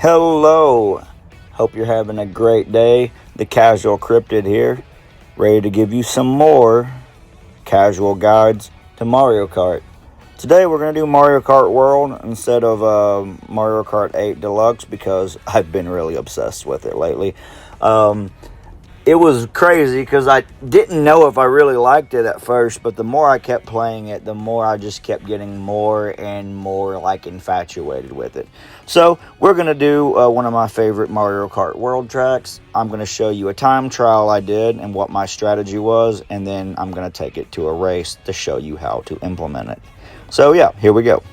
Hello, hope you're having a great day. The Casual Cryptid here, ready to give you some more casual guides to Mario Kart. Today we're going to do Mario Kart World instead of Mario Kart 8 Deluxe because I've been really obsessed with it lately. It was crazy because I didn't know if I really liked it at first, but the more I kept playing it, the more I just kept getting more and more infatuated with it. So we're going to do one of my favorite Mario Kart World tracks. I'm going to show you a time trial I did and what my strategy was, and then I'm going to take it to a race to show you how to implement it. So yeah, here we go.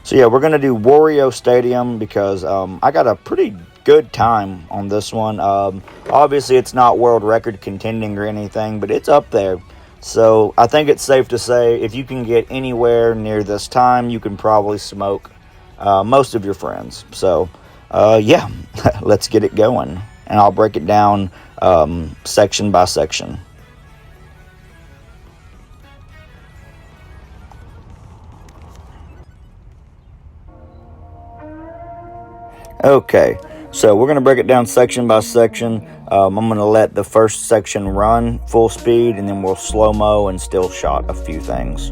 So yeah, we're going to do Wario Stadium because I got a pretty good time on this one. Obviously, it's not world record contending or anything, but it's up there. So I think it's safe to say if you can get anywhere near this time, you can probably smoke most of your friends. So yeah, let's get it going. And I'll break it down section by section. Okay, so we're going to break it down section by section. I'm going to let the first section run full speed, and then we'll slow-mo and still shot a few things.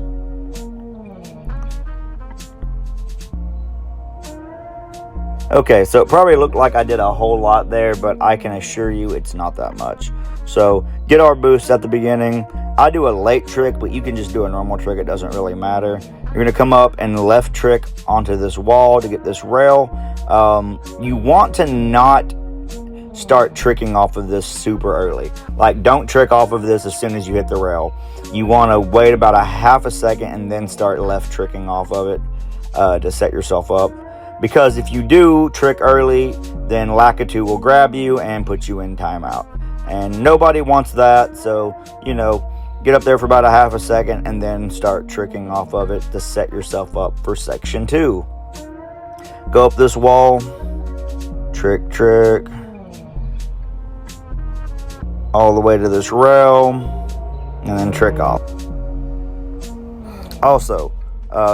Okay, so it probably looked like I did a whole lot there, but I can assure you it's not that much. So get our boost at the beginning. I do a late trick, but you can just do a normal trick. It doesn't really matter. You're going to come up and left trick onto this wall to get this rail. You want to not start tricking off of this super early. Like, don't trick off of this as soon as you hit the rail. You want to wait about a half a second and then start left tricking off of it to set yourself up. Because if you do trick early, then Lakitu will grab you and put you in timeout. And nobody wants that, so, get up there for about a half a second and then start tricking off of it to set yourself up for section 2. Go up this wall, trick, all the way to this rail, and then trick off. Also,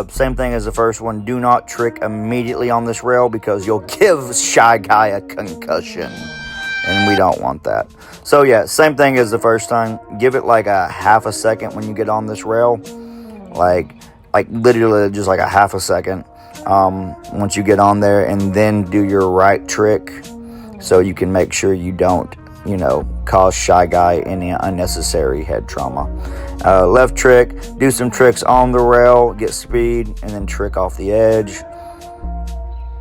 same thing as the first one, do not trick immediately on this rail because you'll give Shy Guy a concussion, and we don't want that. So yeah, same thing as the first time. Give it like a half a second when you get on this rail, like literally just like a half a second once you get on there, and then do your right trick so you can make sure you don't cause Shy Guy any unnecessary head trauma. Left trick, do some tricks on the rail, get speed, and then trick off the edge.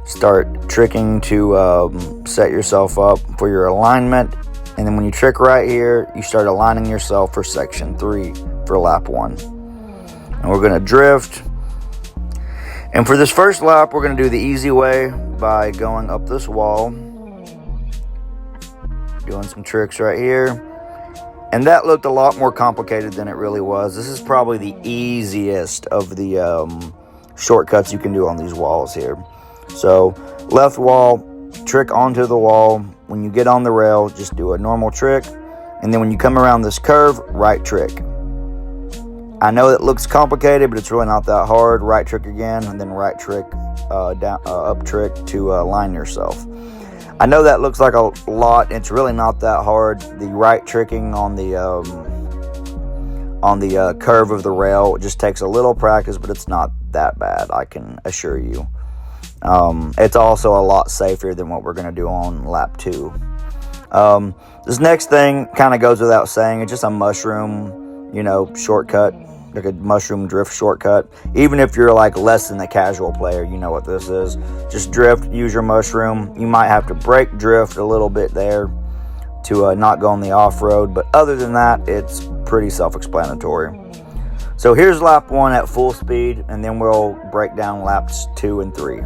Start tricking to set yourself up for your alignment. And then when you trick right here, you start aligning yourself for section 3 for lap 1. And we're going to drift. And for this first lap, we're going to do the easy way by going up this wall. Doing some tricks right here. And that looked a lot more complicated than it really was. This is probably the easiest of the shortcuts you can do on these walls here. So, left wall, trick onto the wall. When you get on the rail, just do a normal trick. And then when you come around this curve, right trick. I know it looks complicated, but it's really not that hard. Right trick again, and then right trick, up trick to line yourself. I know that looks like a lot. It's really not that hard. The right tricking on the curve of the rail just takes a little practice, but it's not that bad, I can assure you. It's also a lot safer than what we're going to do on lap 2. This next thing kind of goes without saying. It's just a mushroom, shortcut, like a mushroom drift shortcut. Even if you're less than the casual player, you know what this is. Just drift, use your mushroom. You might have to brake drift a little bit there to not go on the off-road, but other than that, it's pretty self-explanatory. So here's lap 1 at full speed, and then we'll break down laps 2 and 3.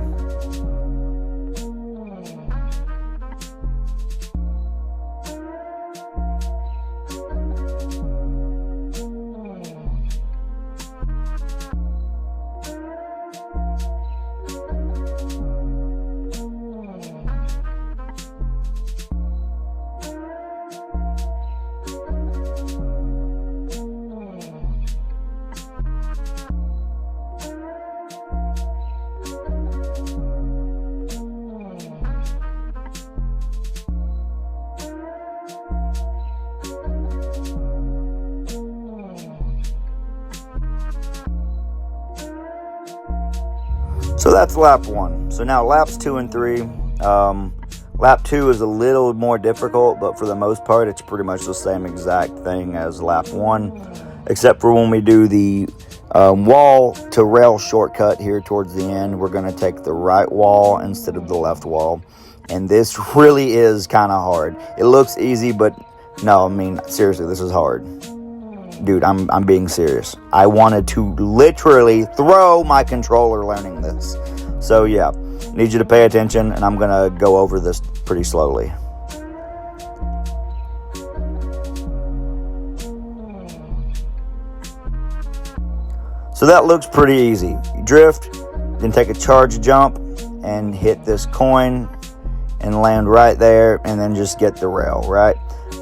So that's lap 1. So now laps 2 and 3. Lap 2 is a little more difficult, but for the most part, it's pretty much the same exact thing as lap 1, except for when we do the wall to rail shortcut here towards the end, we're going to take the right wall instead of the left wall. And this really is kind of hard. It looks easy, but no, I mean, seriously, this is hard. Dude, I'm being serious. I wanted to literally throw my controller learning this. So yeah, need you to pay attention, and I'm going to go over this pretty slowly. So that looks pretty easy. You drift, then take a charge jump and hit this coin and land right there, and then just get the rail, right?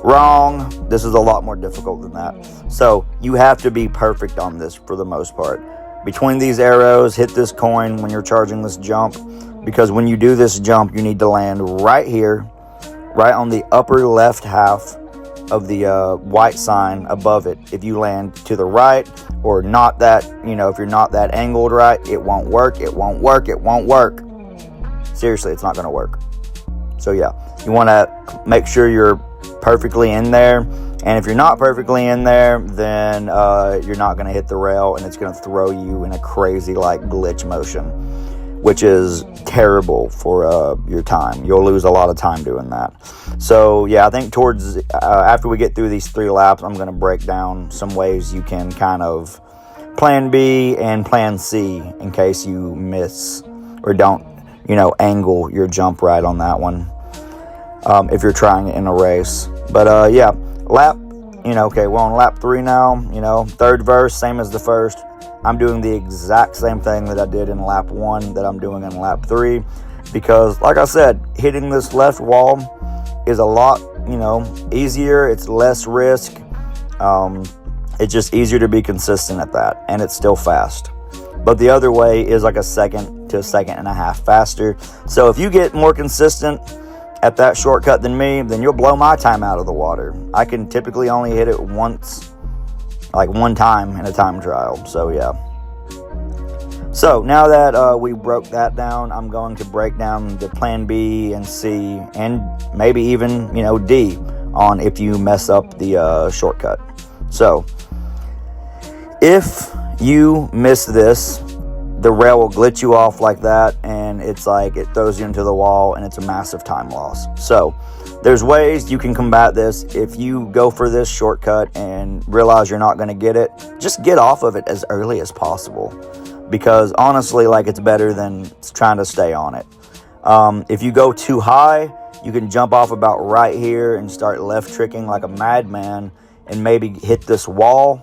Wrong. This is a lot more difficult than that. So you have to be perfect on this for the most part. Between these arrows, hit this coin when you're charging this jump, because when you do this jump, you need to land right here, right on the upper left half of the white sign above it. If you land to the right or not that, if you're not that angled right, it won't work, it won't work, it won't work. Seriously, it's not going to work. So yeah, you want to make sure you're perfectly in there, and if you're not perfectly in there, then you're not going to hit the rail, and it's going to throw you in a crazy glitch motion, which is terrible for your time. You'll lose a lot of time doing that. So yeah, I think towards after we get through these 3 laps, I'm going to break down some ways you can kind of plan B and plan C in case you miss or don't angle your jump right on that one, if you're trying it in a race. But yeah, okay, we're on lap 3 now, third verse, same as the first. I'm doing the exact same thing that I did in lap 1 that I'm doing in lap 3, because like I said, hitting this left wall is a lot, easier. It's less risk. It's just easier to be consistent at that, and it's still fast. But the other way is like a second to a second and a half faster. So if you get more consistent at that shortcut than me, then you'll blow my time out of the water. I can typically only hit it once, one time in a time trial. So yeah. So now that we broke that down, I'm going to break down the plan B and C and maybe even, D on if you mess up the shortcut. So if you miss this, the rail will glitch you off like that, and it's it throws you into the wall, and it's a massive time loss. So there's ways you can combat this. If you go for this shortcut and realize you're not going to get it, just get off of it as early as possible, because honestly, it's better than trying to stay on it. If you go too high, you can jump off about right here and start left tricking like a madman and maybe hit this wall,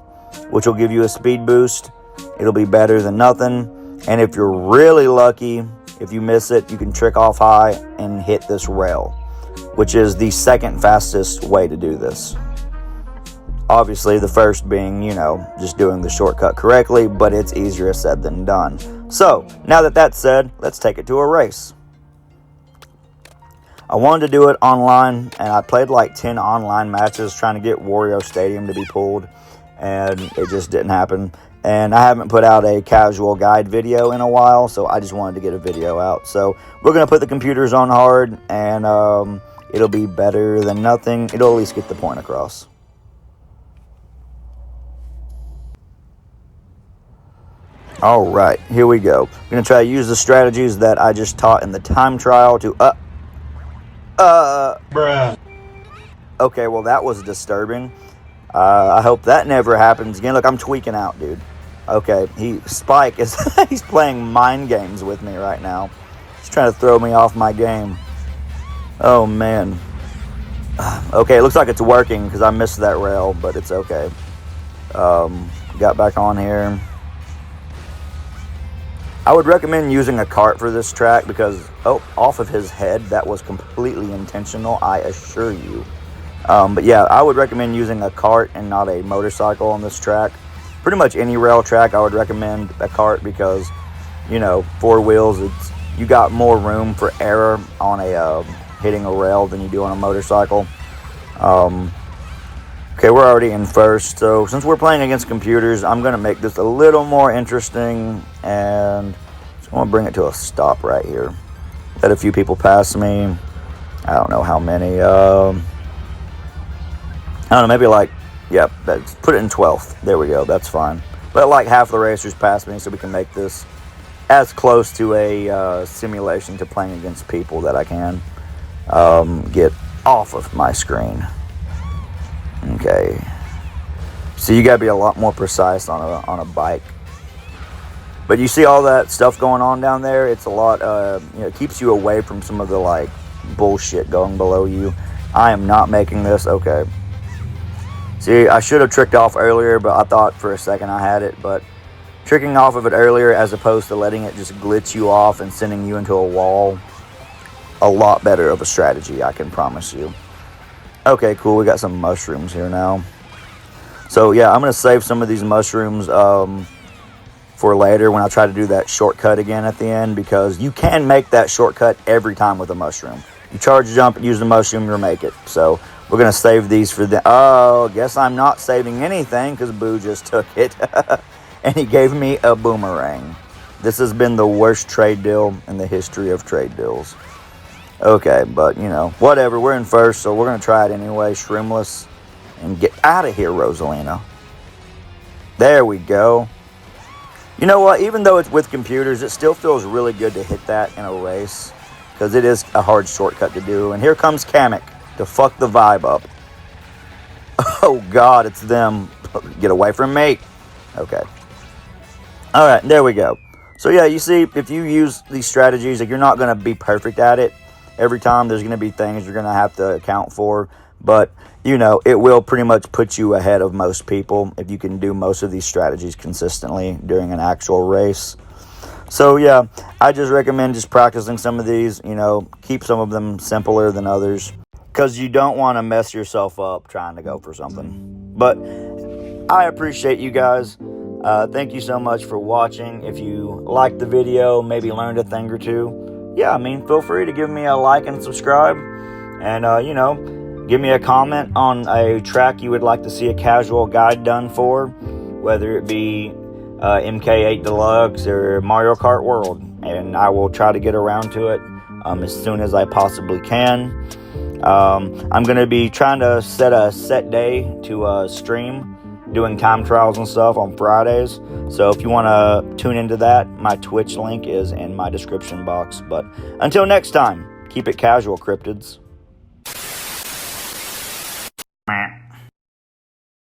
which will give you a speed boost. It'll be better than nothing. And if you're really lucky, if you miss it, you can trick off high and hit this rail, which is the second fastest way to do this. Obviously, the first being, just doing the shortcut correctly, but it's easier said than done. So, now that that's said, let's take it to a race. I wanted to do it online, and I played 10 online matches trying to get Wario Stadium to be pulled, and it just didn't happen. And I haven't put out a casual guide video in a while, so I just wanted to get a video out. So we're going to put the computers on hard, and it'll be better than nothing. It'll at least get the point across. All right, here we go. I'm going to try to use the strategies that I just taught in the time trial to... Bruh. Okay, well, that was disturbing. I hope that never happens again. Look, I'm tweaking out, dude. Okay, Spike is he's playing mind games with me right now. He's trying to throw me off my game. Oh, man. Okay, it looks like it's working because I missed that rail, but it's okay. Got back on here. I would recommend using a kart for this track because, off of his head, that was completely intentional, I assure you. But yeah, I would recommend using a kart and not a motorcycle on this track. Pretty much any rail track, I would recommend a kart because, 4 wheels, you got more room for error on a hitting a rail than you do on a motorcycle. Okay, we're already in first, so since we're playing against computers, I'm going to make this a little more interesting, and I'm going to bring it to a stop right here. Let a few people pass me. I don't know how many. I don't know, maybe like, yep, put it in 12th. There we go, that's fine. Let like half the racers pass me so we can make this as close to a simulation to playing against people that I can get off of my screen. Okay. So you gotta be a lot more precise on a bike. But you see all that stuff going on down there? It's a lot, it keeps you away from some of the like bullshit going below you. I am not making this. Okay. See, I should have tricked off earlier, but I thought for a second I had it. But tricking off of it earlier as opposed to letting it just glitch you off and sending you into a wall, a lot better of a strategy, I can promise you. Okay, cool. We got some mushrooms here now. So yeah, I'm going to save some of these mushrooms for later when I try to do that shortcut again at the end, because you can make that shortcut every time with a mushroom. You charge jump, use the mushroom, you'll make it. So we're going to save these for the... Oh, guess I'm not saving anything because Boo just took it. And he gave me a boomerang. This has been the worst trade deal in the history of trade deals. Okay, but, you know, whatever. We're in first, so we're going to try it anyway. Shroomless. And get out of here, Rosalina. There we go. You know what? Even though it's with computers, it still feels really good to hit that in a race, because it is a hard shortcut to do. And here comes Kamek to fuck the vibe up. Oh, God, it's them. Get away from me. Okay. All right, there we go. So, yeah, you see, if you use these strategies, like, you're not going to be perfect at it. Every time there's going to be things you're going to have to account for. But, you know, it will pretty much put you ahead of most people if you can do most of these strategies consistently during an actual race. So, yeah, I just recommend just practicing some of these. You know, keep some of them simpler than others, because you don't want to mess yourself up trying to go for something. But I appreciate you guys. Thank you so much for watching. If you liked the video, maybe learned a thing or two, yeah, I mean, feel free to give me a like and subscribe. And, you know, give me a comment on a track you would like to see a casual guide done for, whether it be MK8 Deluxe or Mario Kart World, and I will try to get around to it as soon as I possibly can. I'm going to be trying to set a set day to stream, doing time trials and stuff on Fridays. So if you want to tune into that, my Twitch link is in my description box. But until next time, keep it casual, cryptids. Meh.